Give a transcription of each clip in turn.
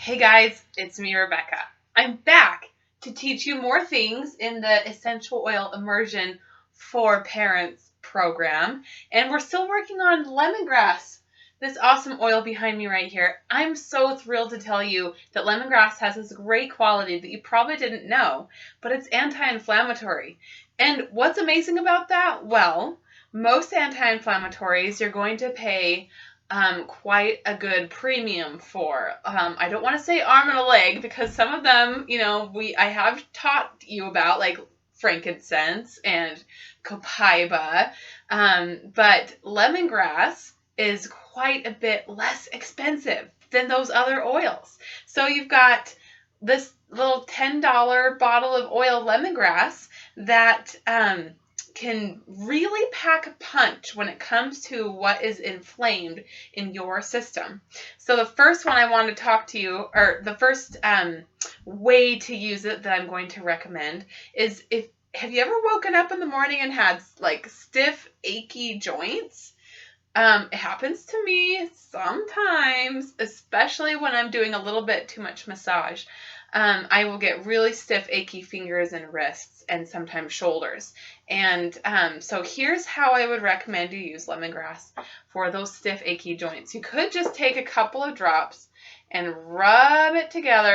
Hey guys, it's me, Rebecca. I'm back to teach you more things in the Essential Oil Immersion for Parents program. And we're still working on lemongrass, this awesome oil behind me right here. I'm so thrilled to tell you that lemongrass has this great quality that you probably didn't know, but it's anti-inflammatory. And what's amazing about that? Well, most anti-inflammatories you're going to pay quite a good premium for. I don't want to say arm and a leg because some of them, I have taught you about, like frankincense and copaiba, but lemongrass is quite a bit less expensive than those other oils. So you've got this little $10 bottle of oil lemongrass that can really pack a punch when it comes to what is inflamed in your system. So the first one I want to talk to you, or the first way to use it that I'm going to recommend is have you ever woken up in the morning and had like stiff, achy joints? It happens to me sometimes, especially when I'm doing a little bit too much massage. I will get really stiff, achy fingers and wrists and sometimes shoulders. And so here's how I would recommend you use lemongrass for those stiff, achy joints. You could just take a couple of drops and rub it together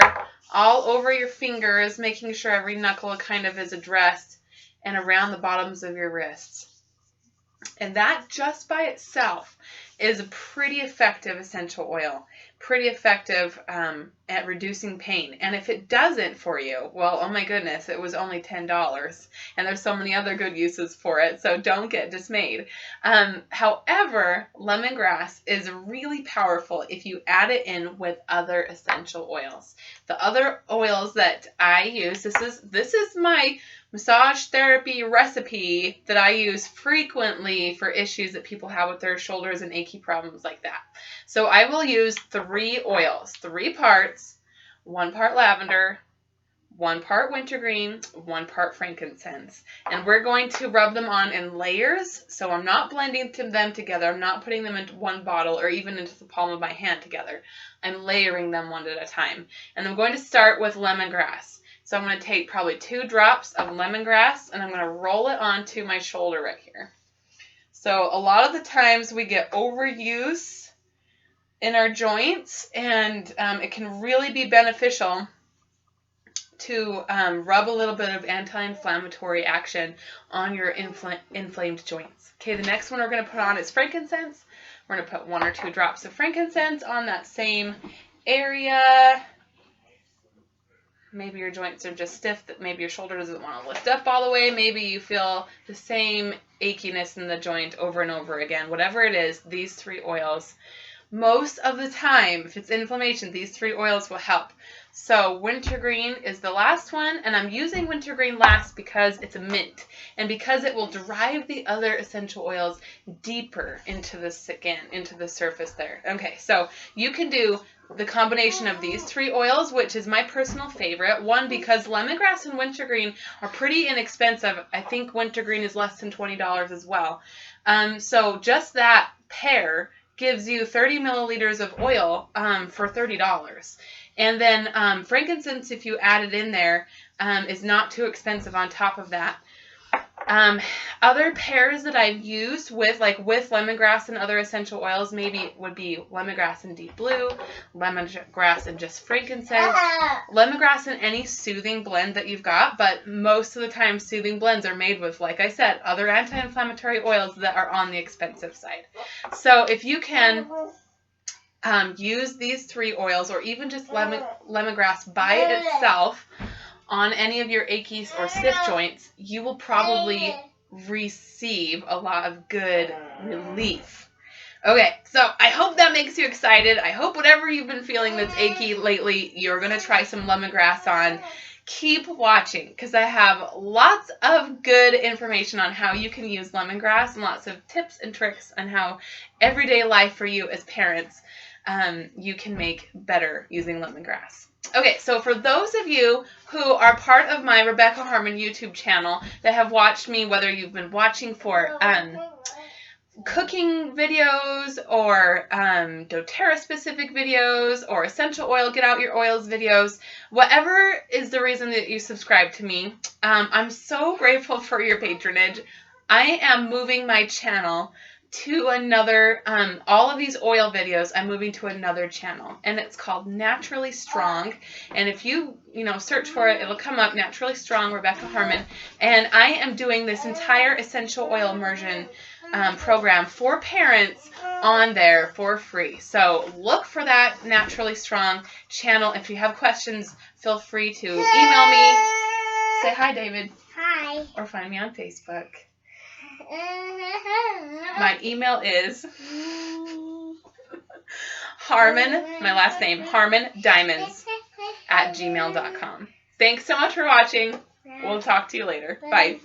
all over your fingers, making sure every knuckle kind of is addressed and around the bottoms of your wrists. And that just by itself is a pretty effective essential oil, pretty effective at reducing pain. And if it doesn't for you, well, oh my goodness, it was only $10 and there's so many other good uses for it. So don't get dismayed. However, lemongrass is really powerful if you add it in with other essential oils. The other oils that I use, this is my massage therapy recipe that I use frequently for issues that people have with their shoulders and achy problems like that. So I will use 3 oils, 3 parts, 1 part lavender, 1 part wintergreen, 1 part frankincense. And we're going to rub them on in layers. So I'm not blending them together. I'm not putting them into one bottle or even into the palm of my hand together. I'm layering them one at a time. And I'm going to start with lemongrass. So I'm going to take probably 2 drops of lemongrass and I'm going to roll it onto my shoulder right here. So a lot of the times we get overuse in our joints and it can really be beneficial to rub a little bit of anti-inflammatory action on your inflamed joints. Okay, the next one we're going to put on is frankincense. We're going to put 1 or 2 drops of frankincense on that same area. Maybe your joints are just stiff, that maybe your shoulder doesn't want to lift up all the way. Maybe you feel the same achiness in the joint over and over again. Whatever it is, these 3 oils, most of the time, if it's inflammation, these 3 oils will help. So wintergreen is the last one, and I'm using wintergreen last because it's a mint and because it will drive the other essential oils deeper into the skin, into the surface there. Okay, so you can do the combination of these 3 oils, which is my personal favorite. One, because lemongrass and wintergreen are pretty inexpensive. I think wintergreen is less than $20 as well. So just that pair gives you 30 milliliters of oil for $30. And then frankincense, if you add it in there, is not too expensive on top of that. Other pairs that I've used with lemongrass and other essential oils maybe would be lemongrass and deep blue, lemongrass and just frankincense, lemongrass and any soothing blend that you've got, but most of the time soothing blends are made with, like I said, other anti-inflammatory oils that are on the expensive side. So if you can use these 3 oils or even just lemongrass by itself on any of your achy or stiff joints, you will probably receive a lot of good relief. Okay, so I hope that makes you excited. I hope whatever you've been feeling that's achy lately, you're going to try some lemongrass on. Keep watching because I have lots of good information on how you can use lemongrass and lots of tips and tricks on how everyday life for you as parents you can make better using lemongrass. Okay, so for those of you who are part of my Rebecca Harmon YouTube channel that have watched me, whether you've been watching for cooking videos or doTERRA specific videos or essential oil, get out your oils videos, whatever is the reason that you subscribe to me. I'm so grateful for your patronage. I am moving my channel to another, all of these oil videos, I'm moving to another channel, and it's called Naturally Strong. And if you search for it, it'll come up, Naturally Strong, Rebecca Harmon. And I am doing this entire essential oil immersion program for parents on there for free. So look for that Naturally Strong channel. If you have questions, feel free to email me. Say hi, David. Hi. Or find me on Facebook. My email is Harmon, my last name, HarmonDiamonds@gmail.com. Thanks so much for watching. We'll talk to you later. Bye.